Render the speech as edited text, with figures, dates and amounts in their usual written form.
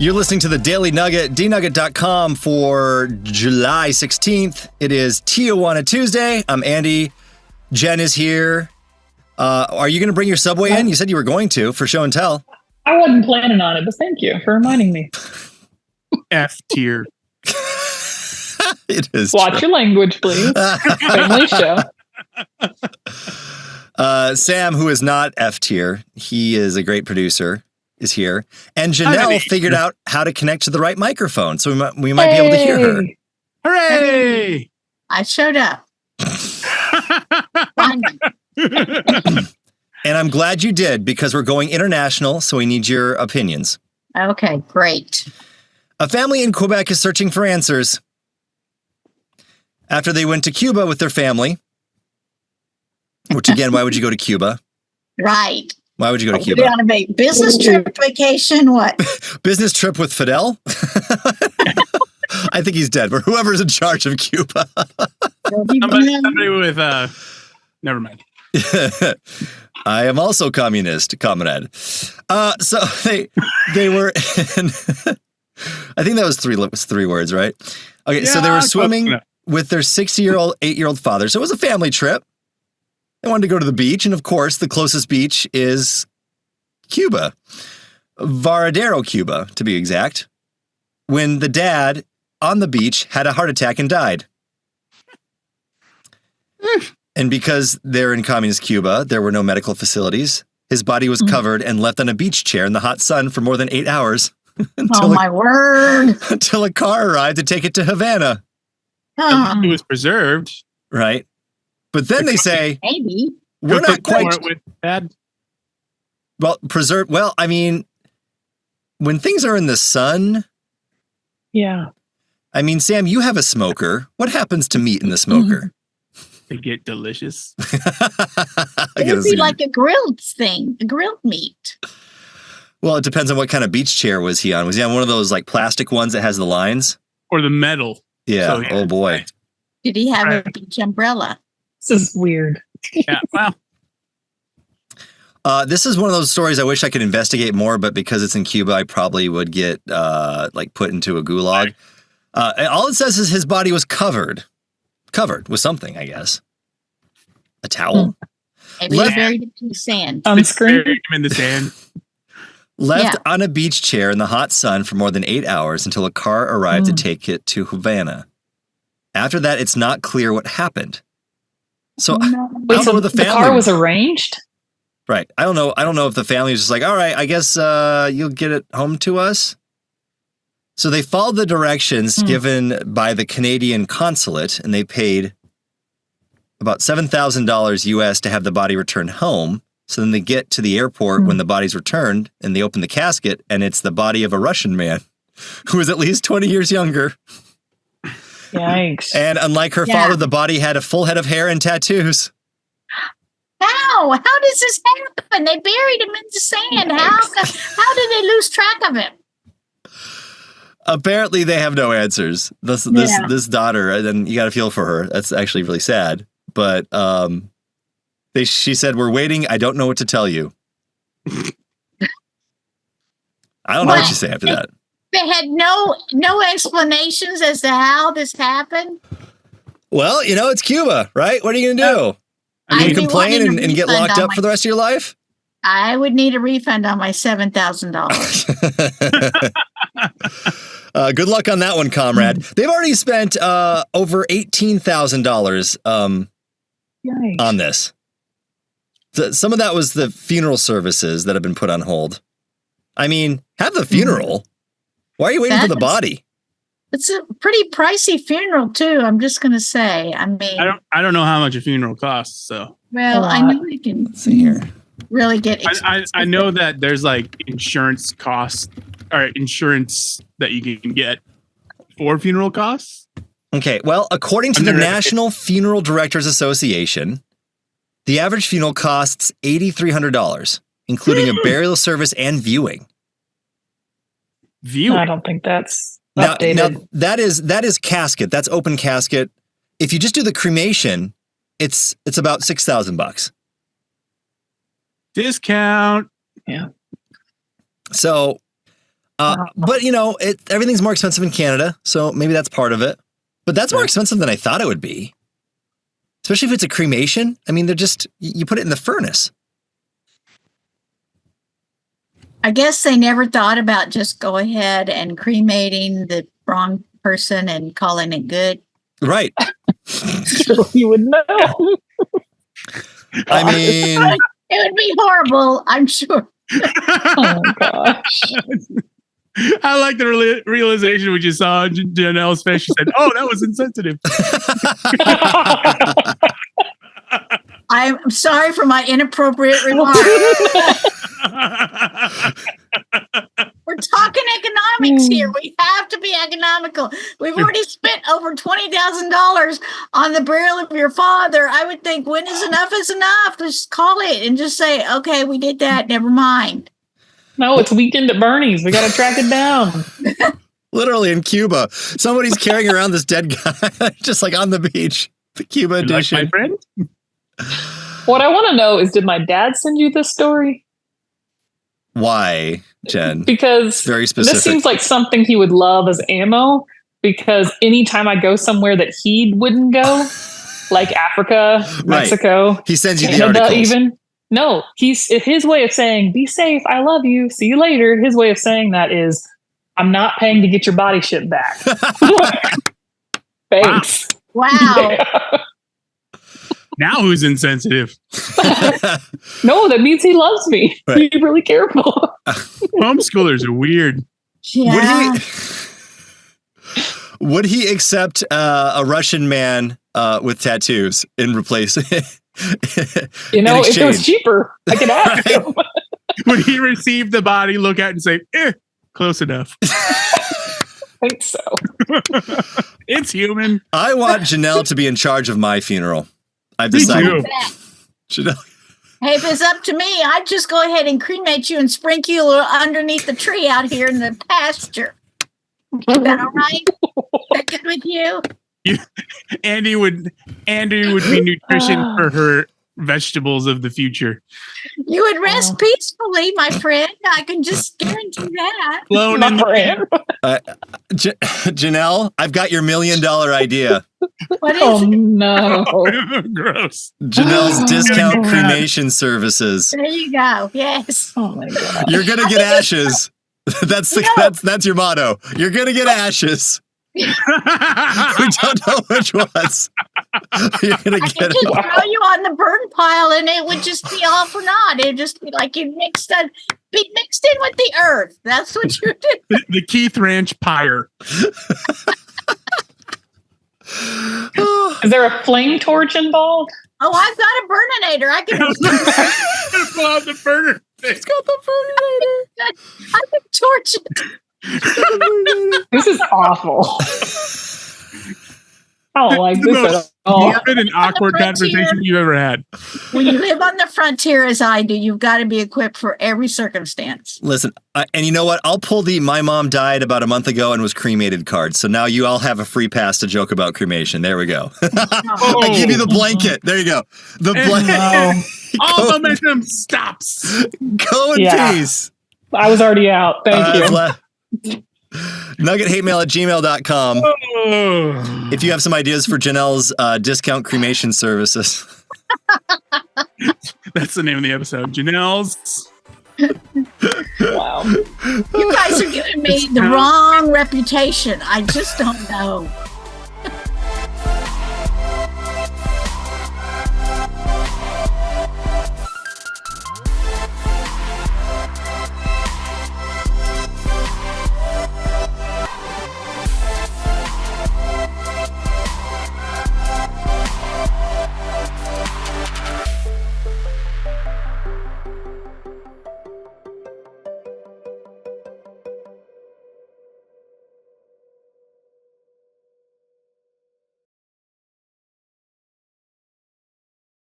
You're listening to the Daily Nugget, dnugget.com for July 16th. It is Tijuana Tuesday. I'm Andy. Jenn is here. Are you going to bring your Subway in? You said you were going to for show and tell. I wasn't planning on it, but thank you for reminding me. F tier. It is. Watch your language, please. Family show. Sam, who is not F tier, he is a great producer, is here. And Janelle figured out how to connect to the right microphone, so we might be able to hear her. Hooray! I showed up. And I'm glad you did, because we're going international, so we need your opinions. Okay, great. A family in Quebec is searching for answers after they went to Cuba with their family. Which, again, why would you go to Cuba? Right. Why would you go to Cuba? On a business trip, vacation, what? Business trip with Fidel? I think he's dead, but whoever's in charge of Cuba. Somebody with, never mind. I am also communist, comrade. So they were in, I think that was three words, right? Okay, yeah, so they were swimming with their 8-year-old father. So it was a family trip. They wanted to go to the beach, and of course, the closest beach is Cuba. Varadero, Cuba, to be exact. When the dad on the beach had a heart attack and died. And because they're in communist Cuba, there were no medical facilities. His body was covered and left on a beach chair in the hot sun for more than 8 hours. My word. Until a car arrived to take it to Havana. It was preserved. Right. But then they say, maybe we're not quite with bad. Well, preserved. Well, I mean, when things are in the sun. Yeah. I mean, Sam, you have a smoker. What happens to meat in the smoker? They get delicious. It would be like a grilled thing, a grilled meat. Well, it depends on what kind of beach chair was he on. Was he on one of those like plastic ones that has the lines? Or the metal. Yeah. So, yeah. Oh, boy. Did he have a beach umbrella? This is weird. Yeah, well. This is one of those stories I wish I could investigate more, but because it's in Cuba, I probably would get put into a gulag. All it says is his body was covered with something, I guess. A towel. Maybe buried it in the sand. Unscrewed him in the sand. Left on a beach chair in the hot sun for more than 8 hours until a car arrived to take it to Havana. After that, it's not clear what happened. So I don't know if the car was arranged? Right. I don't know if the family was just like, all right, I guess you'll get it home to us. So they followed the directions given by the Canadian consulate, and they paid about $7,000 US to have the body returned home. So then they get to the airport when the body's returned, and they open the casket, and it's the body of a Russian man who was at least 20 years younger. Yikes. And unlike her father, the body had a full head of hair and tattoos. How does this happen? They buried him in the sand. How did they lose track of him? Apparently, they have no answers. This daughter, and you got to feel for her. That's actually really sad. But she said, "We're waiting. I don't know what to tell you." I don't know what you say after that. They had no explanations as to how this happened. Well, it's Cuba, right? What are you going to do? You complain and get locked up for the rest of your life? I would need a refund on my $7,000. Good luck on that one, comrade. They've already spent over $18,000 on this. Some of that was the funeral services that have been put on hold. I mean, have the funeral. Why are you waiting for the body? It's a pretty pricey funeral too. I'm just going to say. I mean, I don't know how much a funeral costs. So I know you can. Let's see here. Really get. I know that there's like insurance costs or insurance that you can get for funeral costs. Okay, well, according to the National Funeral Directors Association, the average funeral costs $8,300, including a burial service and viewing. I don't think that's updated. Now that is casket. That's open casket. If you just do the cremation, it's about $6,000. Discount. Yeah. So But everything's more expensive in Canada, so maybe that's part of it. But that's more expensive than I thought it would be. Especially if it's a cremation. I mean, you put it in the furnace. I guess they never thought about just go ahead and cremating the wrong person and calling it good. Right. So you would know. I mean, it would be horrible, I'm sure. Oh gosh. I like the realization when you saw Janelle's face. She said, "Oh, that was insensitive." I'm sorry for my inappropriate remark. We're talking economics here. We have to be economical. We've already spent over $20,000 on the burial of your father. I would think when is enough? Just call it and just say, okay, we did that. Never mind. No, it's Weekend at Bernie's. We got to track it down. Literally in Cuba. Somebody's carrying around this dead guy just like on the beach. The Cuba edition. Like my friend? What I want to know is, did my dad send you this story? Why, Jen? Because it's very specific. This seems like something he would love as ammo, because anytime I go somewhere that he wouldn't go, like Africa, Mexico, right. He sends you Canada, the articles. even. No, his way of saying, be safe, I love you, see you later. His way of saying that is, I'm not paying to get your body shipped back. Thanks. Wow. Yeah. Now who's insensitive? No, that means he loves me. Right. Be really careful. Homeschoolers are weird. Yeah. Would he accept a Russian man with tattoos in replace? If it was cheaper, I could ask him. Would he receive the body, look at it, and say, close enough? I think so. It's human. I want Janelle to be in charge of my funeral. I've decided. Me too. Hey, if it's up to me, I'd just go ahead and cremate you and sprinkle you underneath the tree out here in the pasture. Is that all right? Is that good with you? Andy would be nutrition for her vegetables of the future. You would rest peacefully, my friend. I can just guarantee that. Flown in Janelle, I've got your $1 million idea. What is it? No. Gross. Janelle's discount cremation services. There you go. Yes. Oh my God. You're gonna get ashes. That's your motto. You're gonna get ashes. We don't know which ones. You're gonna I could just throw you on the burn pile, and it would just be all for naught. It'd just be like you mixed in with the earth. That's what you did. The Keith Ranch pyre. Is there a flame torch involved? Oh, I've got a burninator. I can pull out the burner. It's got the burner. I can torch it. This is awful. I don't like this at all. Morbid and awkward conversation you've ever had. When you live on the frontier as I do, you've got to be equipped for every circumstance. Listen, and you know what? I'll pull the "my mom died about a month ago and was cremated" card. So now you all have a free pass to joke about cremation. There we go. I give you the blanket. There you go. The blanket. All momentum stops. Go in peace. I was already out. Thank you. NuggetHateMail@gmail.com. If you have some ideas for Janelle's discount cremation services. That's the name of the episode. Janelle's. Wow. You guys are giving me the wrong reputation. I just don't know.